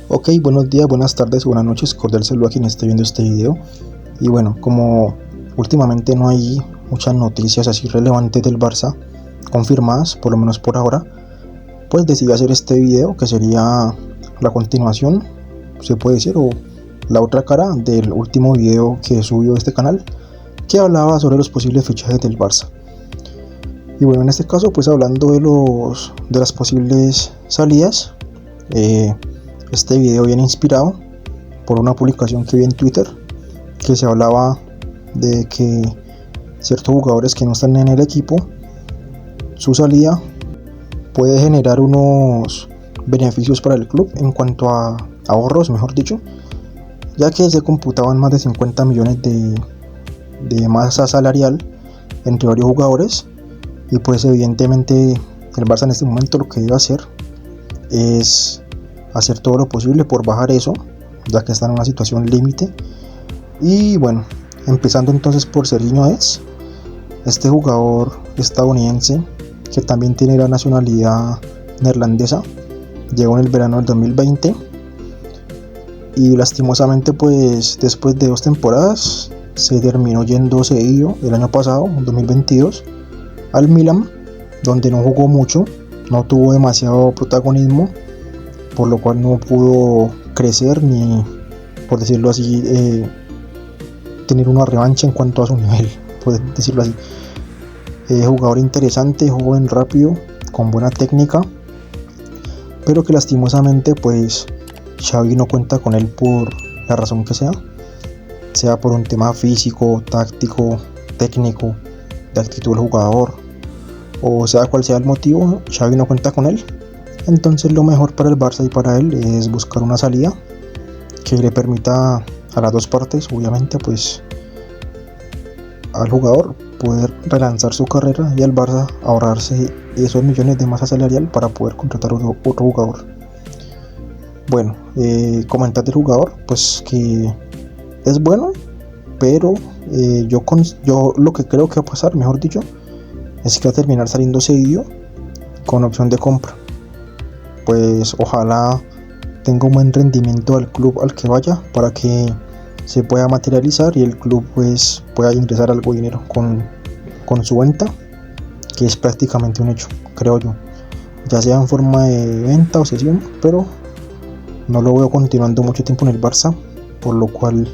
Ok, buenos días, buenas tardes, buenas noches, cordial saludo a quien esté viendo este video. Y bueno, como últimamente no hay muchas noticias así relevantes del Barça confirmadas, por lo menos por ahora, pues decidí hacer este video que sería la continuación, se puede decir, o la otra cara del último video que subió este canal, que hablaba sobre los posibles fichajes del Barça. Y bueno, en este caso, pues hablando de las posibles salidas, este video viene inspirado por una publicación que vi en Twitter que se hablaba de que ciertos jugadores que no están en el equipo, su salida puede generar unos beneficios para el club en cuanto a ahorros, mejor dicho, ya que se computaban más de 50 millones de masa salarial entre varios jugadores. Y pues evidentemente el Barça en este momento lo que debe hacer es hacer todo lo posible por bajar eso, ya que está en una situación límite. Y bueno, empezando entonces por Serginho Dest, este jugador estadounidense que también tiene la nacionalidad neerlandesa, llegó en el verano del 2020 y lastimosamente pues después de 2 temporadas se terminó yendo cedido el año pasado, 2022, al Milan, donde no jugó mucho, no tuvo demasiado protagonismo, por lo cual no pudo crecer ni, por decirlo así, tener una revancha en cuanto a su nivel, por decirlo así. Jugador interesante, joven, rápido, con buena técnica, pero que lastimosamente pues Xavi no cuenta con él por la razón que sea por un tema físico, táctico, técnico, de actitud del jugador, o sea cual sea el motivo, Xavi no cuenta con él. Entonces lo mejor para el Barça y para él es buscar una salida que le permita a las dos partes, obviamente, pues al jugador poder relanzar su carrera y al Barça ahorrarse esos millones de masa salarial para poder contratar otro jugador. Bueno, comentar del jugador, pues que es bueno, pero yo lo que creo que va a pasar, mejor dicho, es que va a terminar saliendo cedido con opción de compra. Pues ojalá tenga un buen rendimiento al club al que vaya para que se pueda materializar y el club pues pueda ingresar algo de dinero con su venta, que es prácticamente un hecho, creo yo, ya sea en forma de venta o cesión, pero no lo veo continuando mucho tiempo en el Barça, por lo cual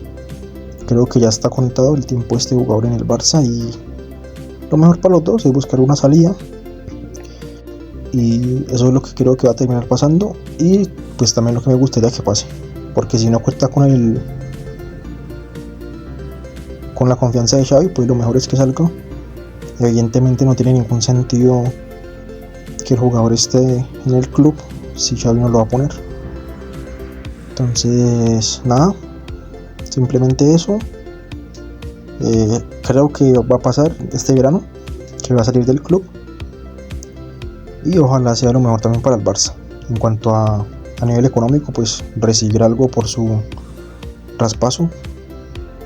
creo que ya está contado el tiempo de este jugador en el Barça y lo mejor para los dos es buscar una salida, y eso es lo que creo que va a terminar pasando, y pues también lo que me gustaría que pase, porque si no cuenta con la confianza de Xavi, pues lo mejor es que salga. Evidentemente no tiene ningún sentido que el jugador esté en el club si Xavi no lo va a poner. Entonces nada, simplemente eso. Creo que va a pasar este verano, que va a salir del club, y ojalá sea lo mejor también para el Barça. En cuanto a nivel económico, pues recibir algo por su traspaso,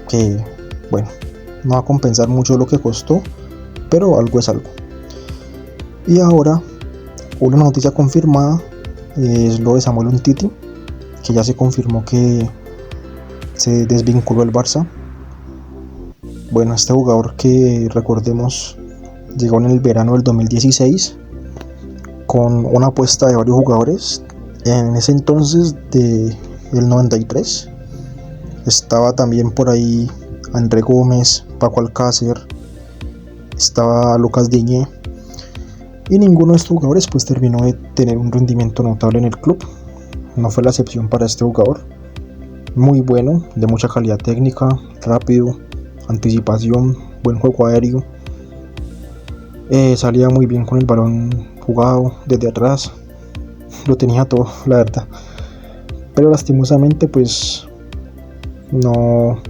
que bueno, no va a compensar mucho lo que costó, pero algo es algo. Y ahora una noticia confirmada es lo de Samuel Umtiti, que ya se confirmó que se desvinculó del Barça. Bueno, este jugador, que recordemos llegó en el verano del 2016 con una apuesta de varios jugadores. En ese entonces del 93 estaba también por ahí André Gómez, Paco Alcácer, estaba Lucas Digne, y ninguno de estos jugadores pues terminó de tener un rendimiento notable en el club. No fue la excepción para este jugador, muy bueno, de mucha calidad técnica, rápido, anticipación, buen juego aéreo, salía muy bien con el balón jugado desde atrás, lo tenía todo, la verdad, pero lastimosamente pues no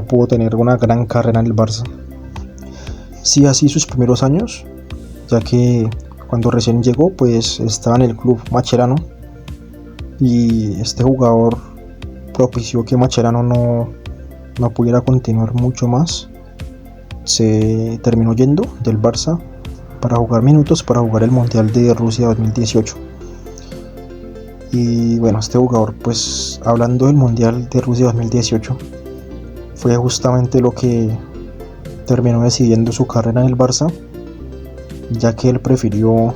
pudo tener una gran carrera en el Barça. Sí, así sus primeros años, ya que cuando recién llegó pues estaba en el club Mascherano, y este jugador propició que Mascherano no pudiera continuar mucho más. Se terminó yendo del Barça para jugar minutos, para jugar el Mundial de Rusia 2018. Y bueno, este jugador, pues hablando del Mundial de Rusia 2018, fue justamente lo que terminó decidiendo su carrera en el Barça, ya que él prefirió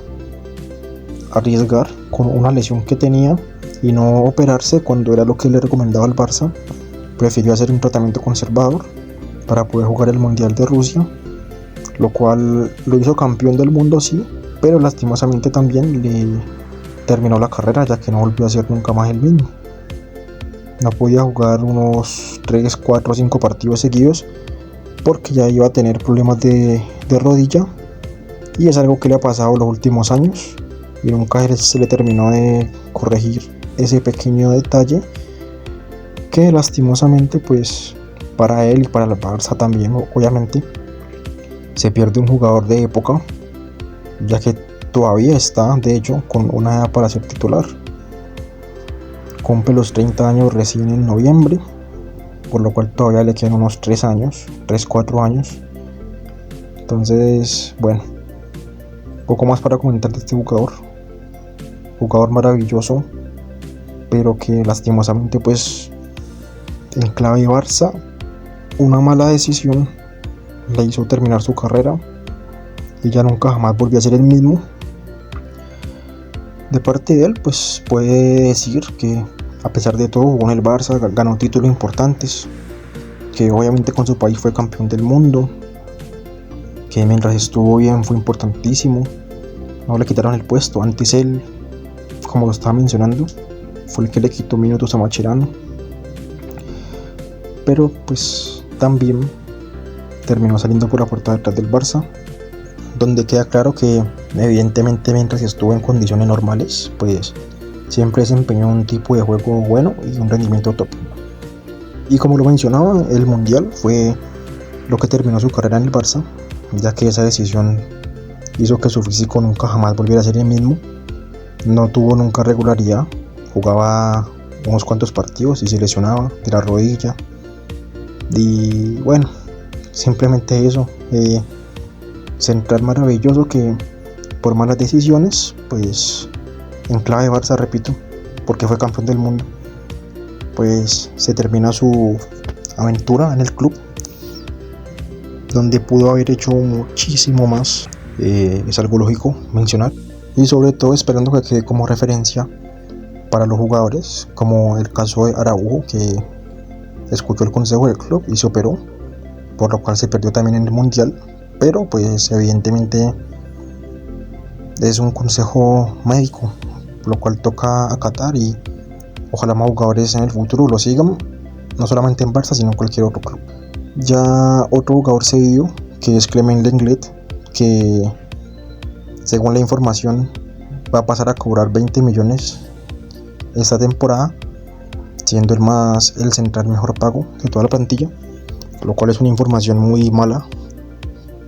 arriesgar con una lesión que tenía y no operarse cuando era lo que le recomendaba el Barça. Prefirió hacer un tratamiento conservador para poder jugar el Mundial de Rusia, lo cual lo hizo campeón del mundo, sí, pero lastimosamente también le terminó la carrera, ya que no volvió a ser nunca más el mismo. No podía jugar unos 3, 4, 5 partidos seguidos porque ya iba a tener problemas de rodilla, y es algo que le ha pasado los últimos años y nunca se le terminó de corregir ese pequeño detalle que lastimosamente, pues para él y para el Barça también, obviamente, se pierde un jugador de época, ya que todavía está, de hecho, con una edad para ser titular. Cumple los 30 años recién en noviembre, por lo cual todavía le quedan unos 3 años, 3, 4 años. Entonces, bueno, poco más para comentar de este jugador. Jugador maravilloso, pero que lastimosamente, pues en clave Barça, una mala decisión le hizo terminar su carrera y ya nunca jamás volvió a ser el mismo. De parte de él, pues puede decir que a pesar de todo jugó en el Barça, ganó títulos importantes, que obviamente con su país fue campeón del mundo, que mientras estuvo bien fue importantísimo, no le quitaron el puesto. Antes él, como lo estaba mencionando, fue el que le quitó minutos a Mascherano, pero pues también terminó saliendo por la puerta de atrás del Barça, donde queda claro que evidentemente mientras estuvo en condiciones normales, pues siempre desempeñó un tipo de juego bueno y un rendimiento top. Y como lo mencionaba, el Mundial fue lo que terminó su carrera en el Barça, ya que esa decisión hizo que su físico nunca jamás volviera a ser el mismo. No tuvo nunca regularidad, jugaba unos cuantos partidos y se lesionaba de la rodilla. Y bueno, simplemente eso, central maravilloso que por malas decisiones, pues en clave Barça, repito, porque fue campeón del mundo, pues se termina su aventura en el club, donde pudo haber hecho muchísimo más. Es algo lógico mencionar, y sobre todo esperando que quede como referencia para los jugadores, como el caso de Araujo, que escuchó el consejo del club y se operó, por lo cual se perdió también en el Mundial, pero pues evidentemente es un consejo médico, lo cual toca acatar, y ojalá más jugadores en el futuro lo sigan, no solamente en Barça sino en cualquier otro club. Ya otro jugador cedido, que es Clement Lenglet, que según la información va a pasar a cobrar 20 millones esta temporada, siendo el central mejor pago de toda la plantilla, lo cual es una información muy mala,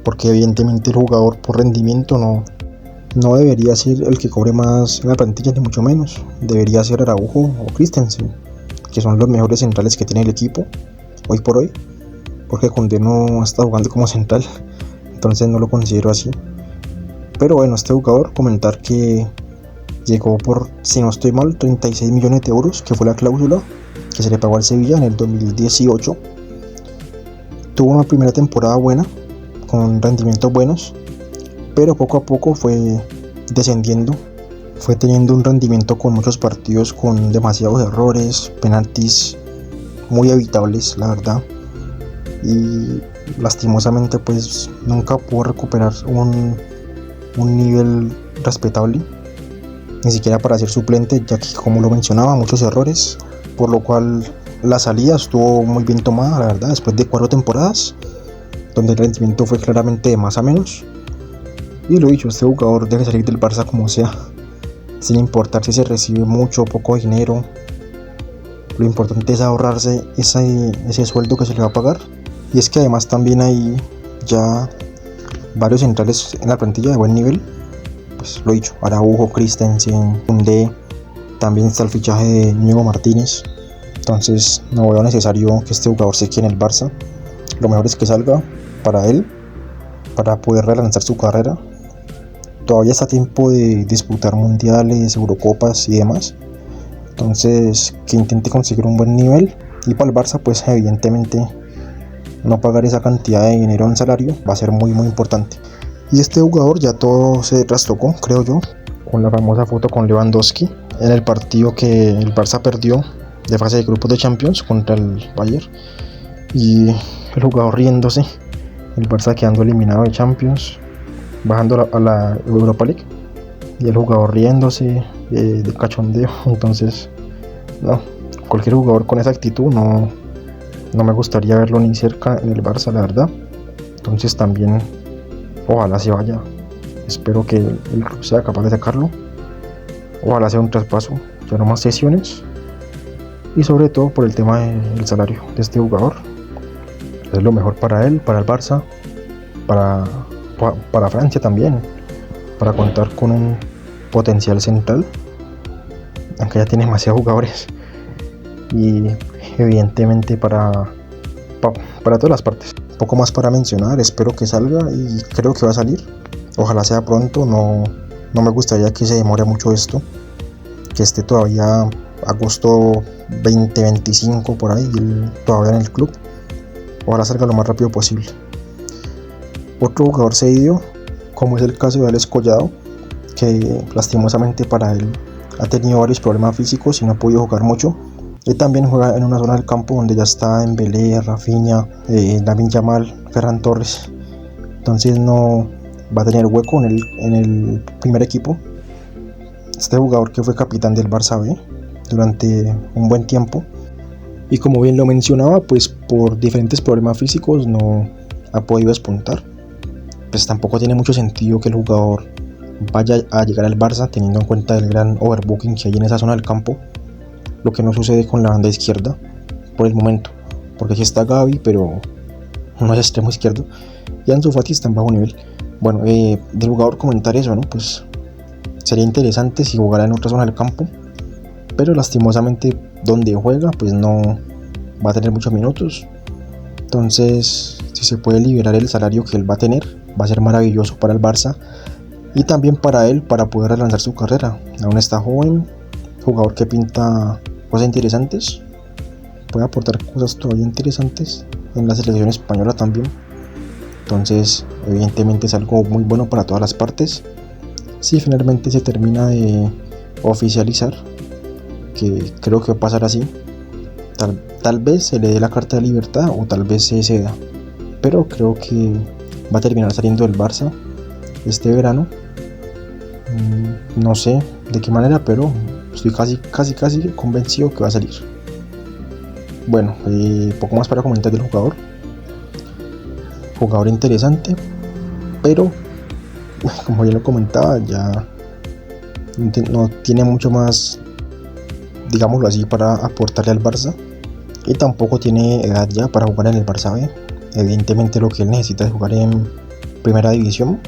porque evidentemente el jugador por rendimiento no debería ser el que cobre más en la plantilla, ni mucho menos. Debería ser Araujo o Christensen, que son los mejores centrales que tiene el equipo hoy por hoy, porque Koundé no está jugando como central, entonces no lo considero así. Pero bueno, este jugador, comentar que llegó por, si no estoy mal, 36 millones de euros, que fue la cláusula que se le pagó al Sevilla en el 2018. Tuvo una primera temporada buena, con rendimientos buenos, pero poco a poco fue descendiendo, fue teniendo un rendimiento con muchos partidos con demasiados errores, penaltis muy evitables, la verdad, y lastimosamente pues nunca pudo recuperar un nivel respetable, ni siquiera para ser suplente, ya que, como lo mencionaba, muchos errores, por lo cual la salida estuvo muy bien tomada, la verdad, después de 4 temporadas donde el rendimiento fue claramente de más a menos. Y lo dicho, este jugador debe salir del Barça como sea, sin importar si se recibe mucho o poco dinero. Lo importante es ahorrarse ese sueldo que se le va a pagar. Y es que además también hay ya varios centrales en la plantilla de buen nivel, pues lo dicho, Araujo, Christensen, Koundé, también está el fichaje de Íñigo Martínez. Entonces no veo necesario que este jugador se quede en el Barça. Lo mejor es que salga para él, para poder relanzar su carrera. Todavía está a tiempo de disputar mundiales, Eurocopas y demás, Entonces que intente conseguir un buen nivel, y para el Barça pues evidentemente no pagar esa cantidad de dinero en salario va a ser muy importante. Y este jugador ya todo se trastocó, creo yo, con la famosa foto con Lewandowski en el partido que el Barça perdió de fase de grupos de Champions contra el Bayern, y el jugador riéndose, el Barça quedando eliminado de Champions, bajando a la Europa League, y el jugador riéndose de cachondeo. Entonces no, cualquier jugador con esa actitud no me gustaría verlo ni cerca en el Barça, la verdad. Entonces también ojalá se vaya, espero que el club sea capaz de sacarlo, ojalá sea un traspaso, ya no más sesiones, y sobre todo por el tema del salario de este jugador. Es lo mejor para él, para el Barça, para Francia también, para contar con un potencial central, aunque ya tiene demasiados jugadores, y evidentemente para todas las partes. Poco más para mencionar, espero que salga y creo que va a salir, ojalá sea pronto, no me gustaría que se demore mucho esto, que esté todavía agosto 2025 por ahí, todavía en el club. Ojalá salga lo más rápido posible. Otro jugador cedido, como es el caso de Alex Collado, que lastimosamente para él ha tenido varios problemas físicos y no ha podido jugar mucho. Él también juega en una zona del campo donde ya está Dembélé, Rafinha, Lamine Yamal, Ferran Torres. Entonces no va a tener hueco en el primer equipo. Este jugador que fue capitán del Barça B durante un buen tiempo, y como bien lo mencionaba, pues por diferentes problemas físicos no ha podido despuntar. Pues tampoco tiene mucho sentido que el jugador vaya a llegar al Barça teniendo en cuenta el gran overbooking que hay en esa zona del campo, lo que no sucede con la banda izquierda por el momento, porque aquí está Gavi, pero no es extremo izquierdo, y Ansu Fati está en bajo nivel. Bueno, del jugador comentar eso, ¿no? Pues sería interesante si jugara en otra zona del campo, pero lastimosamente donde juega pues no va a tener muchos minutos. Entonces si se puede liberar el salario que él va a tener, va a ser maravilloso para el Barça y también para él, para poder relanzar su carrera. Aún está joven, jugador que pinta cosas interesantes, puede aportar cosas todavía interesantes en la selección española también. Entonces evidentemente es algo muy bueno para todas las partes si finalmente se termina de oficializar, que creo que va a pasar así. Tal vez se le dé la carta de libertad o tal vez se ceda, pero creo que va a terminar saliendo del Barça este verano. No sé de qué manera, pero estoy casi convencido que va a salir. Bueno, poco más para comentar del jugador. Jugador interesante, pero como ya lo comentaba, ya no tiene mucho más, digámoslo así, para aportarle al Barça, y tampoco tiene edad ya para jugar en el Barça B. Evidentemente lo que él necesita es jugar en primera división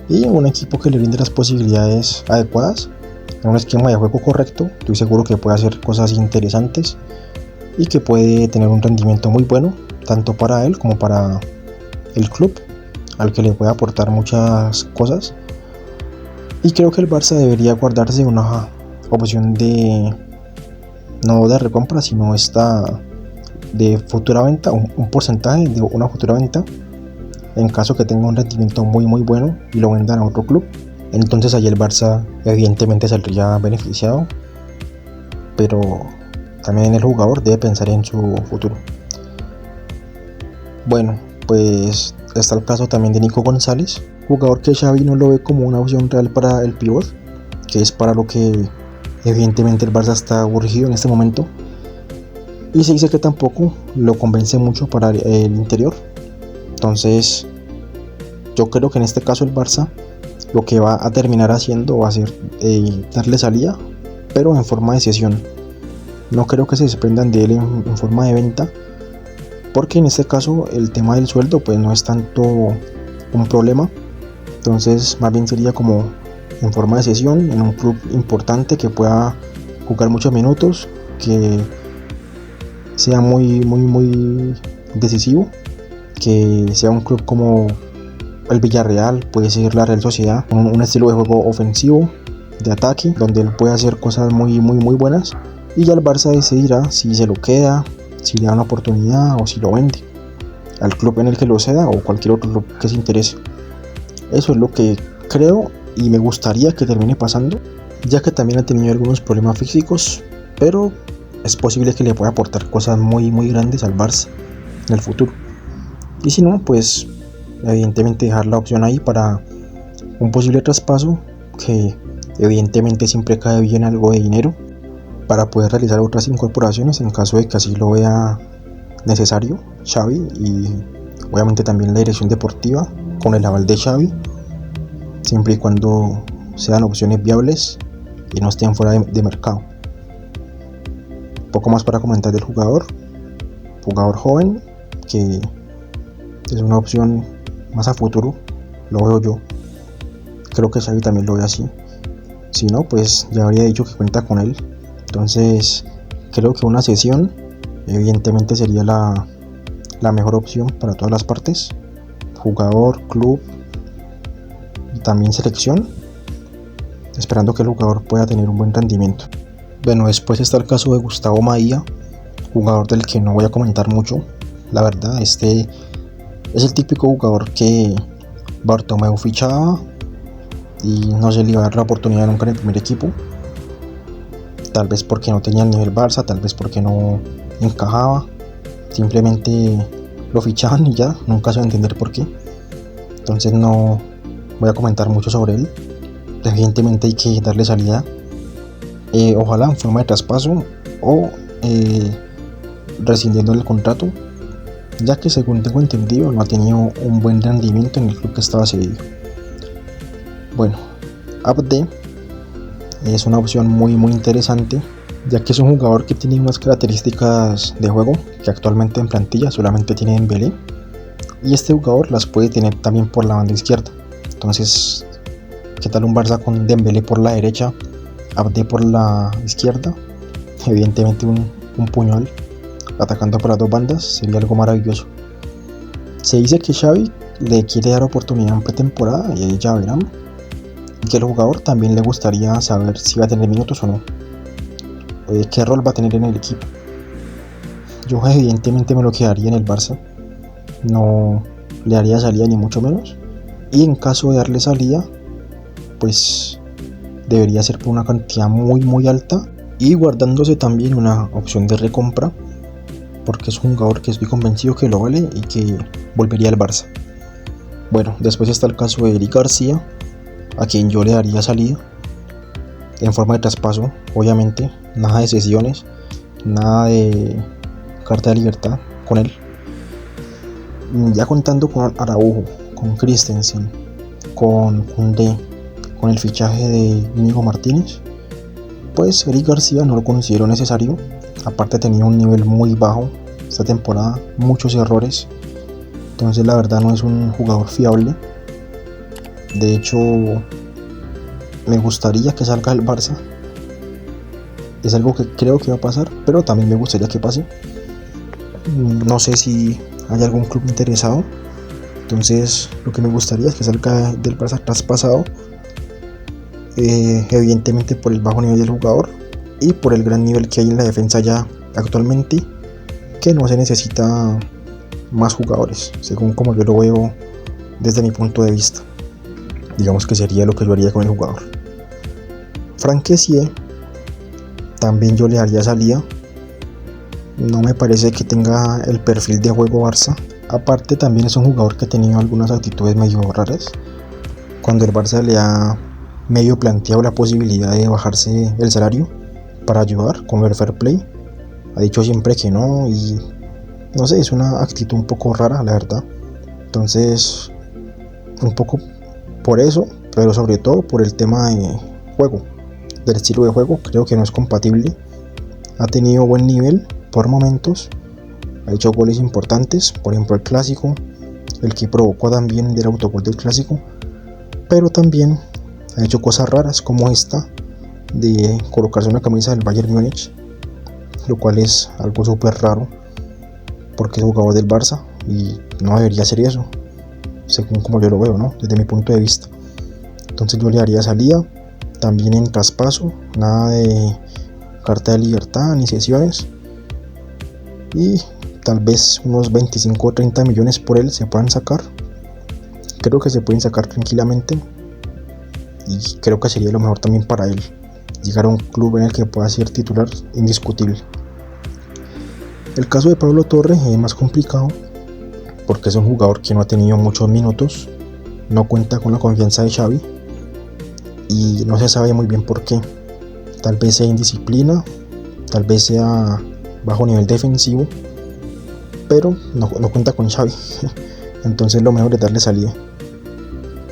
y en un equipo que le brinde las posibilidades adecuadas, en un esquema de juego correcto. Estoy seguro que puede hacer cosas interesantes y que puede tener un rendimiento muy bueno, tanto para él como para el club, al que le puede aportar muchas cosas. Y creo que el Barça debería guardarse una opción de, no de recompra, sino esta de futura venta, un porcentaje de una futura venta, en caso que tenga un rendimiento muy bueno y lo vendan a otro club. Entonces allí el Barça evidentemente saldría beneficiado, pero también el jugador debe pensar en su futuro. Bueno, pues está el caso también de Nico González, jugador que Xavi no lo ve como una opción real para el pívot, que es para lo que evidentemente el Barça está urgido en este momento, y se dice que tampoco lo convence mucho para el interior. Entonces yo creo que en este caso el Barça lo que va a terminar haciendo va a ser darle salida, pero en forma de cesión. No creo que se desprendan de él en forma de venta, porque en este caso el tema del sueldo pues no es tanto un problema. Entonces más bien sería como en forma de cesión en un club importante que pueda jugar muchos minutos, que sea muy decisivo, que sea un club como el Villarreal, puede ser la Real Sociedad, con un estilo de juego ofensivo, de ataque, donde él puede hacer cosas muy buenas, y ya el Barça decidirá si se lo queda, si le da una oportunidad o si lo vende al club en el que lo ceda o cualquier otro club que se interese. Eso es lo que creo y me gustaría que termine pasando, ya que también ha tenido algunos problemas físicos, pero es posible que le pueda aportar cosas muy grandes al Barça en el futuro. Y si no, pues evidentemente dejar la opción ahí para un posible traspaso, que evidentemente siempre cae bien algo de dinero para poder realizar otras incorporaciones en caso de que así lo vea necesario Xavi, y obviamente también la dirección deportiva con el aval de Xavi, siempre y cuando sean opciones viables y no estén fuera de mercado. Poco más para comentar del jugador joven, que es una opción más a futuro, lo veo yo. Creo que Xavi también lo ve así. Si no, pues ya habría dicho que cuenta con él. Entonces creo que una cesión evidentemente sería la mejor opción para todas las partes: jugador, club y también selección, esperando que el jugador pueda tener un buen rendimiento. Bueno, después está el caso de Gustavo Maia, jugador del que no voy a comentar mucho. La verdad, este es el típico jugador que Bartomeu fichaba y no se le iba a dar la oportunidad nunca en el primer equipo. Tal vez porque no tenía el nivel Barça, tal vez porque no encajaba. Simplemente lo fichaban y ya, nunca se va a entender por qué. Entonces no voy a comentar mucho sobre él. Evidentemente hay que darle salida, ojalá en forma de traspaso o rescindiendo el contrato, ya que según tengo entendido no ha tenido un buen rendimiento en el club que estaba cedido. Bueno, Abde es una opción muy interesante, ya que es un jugador que tiene unas características de juego que actualmente en plantilla solamente tiene Dembélé, y este jugador las puede tener también por la banda izquierda. Entonces, ¿qué tal un Barça con Dembélé por la derecha, Abde por la izquierda? Evidentemente un puñal atacando por las dos bandas sería algo maravilloso. Se dice que Xavi le quiere dar oportunidad en pretemporada y ahí ya verán, y que el jugador también le gustaría saber si va a tener minutos o no, qué rol va a tener en el equipo. Yo evidentemente me lo quedaría en el Barça, no le daría salida ni mucho menos, y en caso de darle salida, pues debería ser por una cantidad muy alta y guardándose también una opción de recompra, porque es un jugador que estoy convencido que lo vale y que volvería al Barça. Bueno, después está el caso de Eric García, a quien yo le daría salida en forma de traspaso, obviamente, nada de cesiones, nada de carta de libertad con él. Ya contando con Araujo, con Christensen, con Koundé, con el fichaje de Íñigo Martínez, pues Eric García no lo considero necesario. Aparte tenía un nivel muy bajo esta temporada, muchos errores, entonces la verdad no es un jugador fiable. De hecho, me gustaría que salga del Barça, es algo que creo que va a pasar, pero también me gustaría que pase. No sé si hay algún club interesado, entonces lo que me gustaría es que salga del Barça traspasado, evidentemente por el bajo nivel del jugador y por el gran nivel que hay en la defensa ya actualmente, que no se necesita más jugadores, según como yo lo veo desde mi punto de vista. Digamos que sería lo que yo haría con el jugador. Franck Kessié también yo le daría salida, no me parece que tenga el perfil de juego Barça. Aparte también es un jugador que ha tenido algunas actitudes medio raras, cuando el Barça le ha medio planteado la posibilidad de bajarse el salario para ayudar con el fair play, ha dicho siempre que no, y no sé, es una actitud un poco rara, la verdad. Entonces, un poco por eso, pero sobre todo por el tema de juego, del estilo de juego, creo que no es compatible. Ha tenido buen nivel por momentos, ha hecho goles importantes, por ejemplo el clásico, el que provocó también del autogol del clásico, pero también ha hecho cosas raras como esta de colocarse una camisa del Bayern Múnich, lo cual es algo súper raro porque es jugador del Barça y no debería hacer eso, según como yo lo veo, ¿no? Desde mi punto de vista. Entonces yo le daría salida también en traspaso, nada de carta de libertad ni cesiones, y tal vez unos 25 o 30 millones por él se puedan sacar. Creo que se pueden sacar tranquilamente y creo que sería lo mejor también para él, llegar a un club en el que pueda ser titular indiscutible. El caso de Pablo Torre es más complicado porque es un jugador que no ha tenido muchos minutos, no cuenta con la confianza de Xavi y no se sabe muy bien por qué. Tal vez sea indisciplina, tal vez sea bajo nivel defensivo, pero no cuenta con Xavi. Entonces lo mejor es darle salida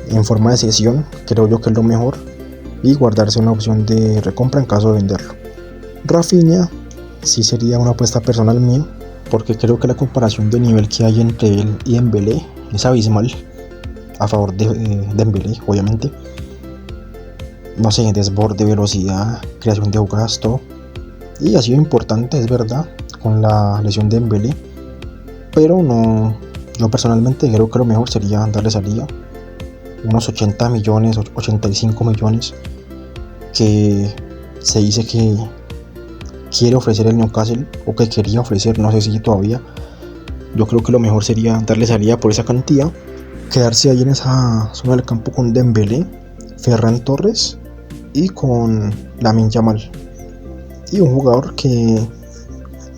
en forma de cesión, creo yo que es lo mejor, y guardarse una opción de recompra en caso de venderlo. Rafinha sí sería una apuesta personal mía, porque creo que la comparación de nivel que hay entre él y Dembélé es abismal, a favor de Dembélé, obviamente. No sé, desborde, velocidad, creación de jugadas, todo. Y ha sido importante, es verdad, con la lesión de Dembélé, pero no, yo personalmente creo que lo mejor sería darle salida, unos 80 millones, 85 millones, que se dice que quiere ofrecer el Newcastle, o que quería ofrecer, no sé si todavía. Yo creo que lo mejor sería darle salida por esa cantidad, quedarse ahí en esa zona del campo con Dembélé, Ferran Torres y con Lamine Yamal, y un jugador que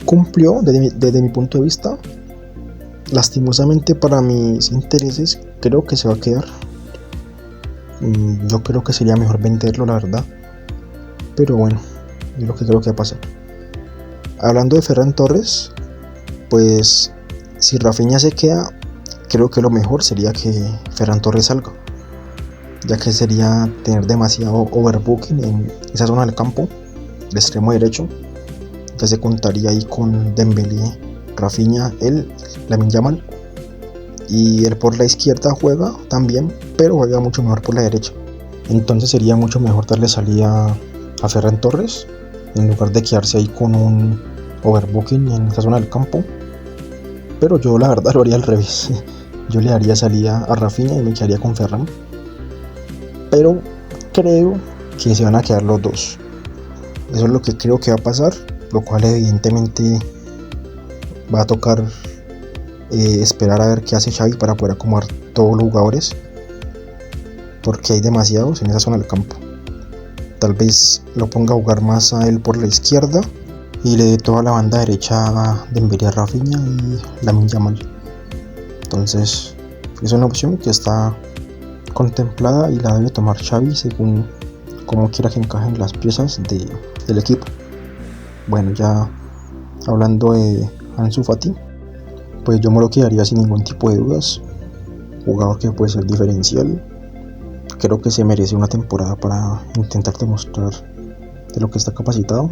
cumplió desde mi punto de vista. Lastimosamente para mis intereses creo que se va a quedar. Yo creo que sería mejor venderlo, la verdad, pero bueno, es lo que creo que va a pasar. Hablando de Ferran Torres, pues si Rafinha se queda, creo que lo mejor sería que Ferran Torres salga, ya que sería tener demasiado overbooking en esa zona del campo, el extremo derecho. Ya se contaría ahí con Dembélé, Rafinha, Lamine Yamal, y él por la izquierda juega también, pero juega mucho mejor por la derecha. Entonces sería mucho mejor darle salida a Ferran Torres en lugar de quedarse ahí con un overbooking en esa zona del campo. Pero yo la verdad lo haría al revés. Yo le daría salida a Rafinha y me quedaría con Ferran, pero creo que se van a quedar los dos. Eso es lo que creo que va a pasar, lo cual evidentemente va a tocar esperar a ver qué hace Xavi para poder acomodar todos los jugadores, porque hay demasiados en esa zona del campo. Tal vez lo ponga a jugar más a él por la izquierda y le dé toda la banda derecha a Dembélé, Rafinha y Lamine Yamal. Entonces es una opción que está contemplada y la debe tomar Xavi según como quiera que encajen las piezas del equipo. Bueno, ya hablando de Ansu Fati, pues yo me lo quedaría sin ningún tipo de dudas. Jugador que puede ser diferencial. Creo que se merece una temporada para intentar demostrar de lo que está capacitado.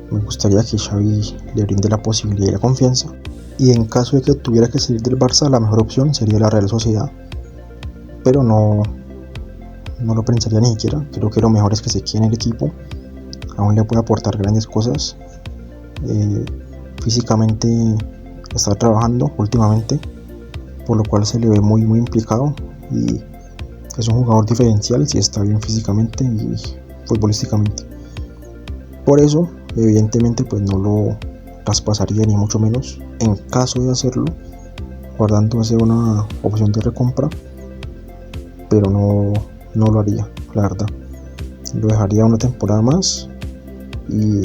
Me gustaría que Xavi le brinde la posibilidad y la confianza. Y en caso de que tuviera que salir del Barça, la mejor opción sería la Real Sociedad. Pero no lo pensaría ni siquiera. Creo que lo mejor es que se quede en el equipo. Aún le puede aportar grandes cosas. Físicamente está trabajando últimamente, por lo cual se le ve muy implicado y es un jugador diferencial si está bien físicamente y futbolísticamente. Por eso evidentemente pues no lo traspasaría ni mucho menos. En caso de hacerlo, guardándose una opción de recompra, pero no lo haría, la verdad. Lo dejaría una temporada más y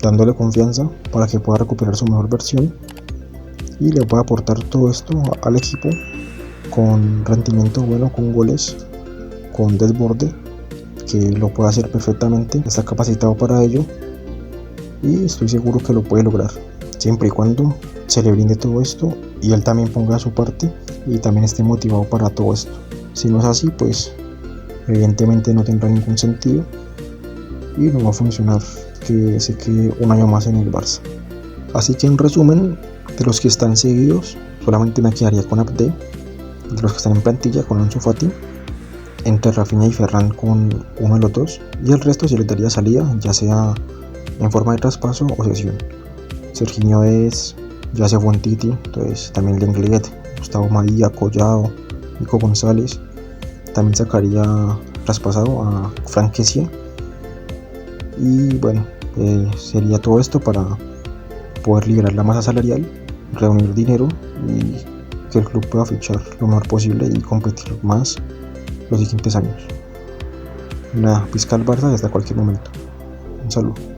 dándole confianza para que pueda recuperar su mejor versión y le pueda aportar todo esto al equipo con rendimiento bueno, con goles, con desborde, que lo puede hacer perfectamente, está capacitado para ello y estoy seguro que lo puede lograr, siempre y cuando se le brinde todo esto y él también ponga su parte y también esté motivado para todo esto. Si no es así, pues evidentemente no tendrá ningún sentido y no va a funcionar que se quede un año más en el Barça. Así que en resumen, de los que están seguidos, solamente me quedaría con Abde. De los que están en plantilla, con Ansu Fati, entre Rafinha y Ferran con uno de los dos, y el resto se les daría salida, ya sea en forma de traspaso o cesión. Serginho ya se fue en Titi, entonces también Lenglet, Gustavo María, Collado, Nico González. También sacaría traspasado a Franck Kessié. Y bueno, sería todo esto para poder liberar la masa salarial, reunir dinero y que el club pueda fichar lo mejor posible y competir más los siguientes años. Nada, Fiscal Barça y hasta cualquier momento. Un saludo.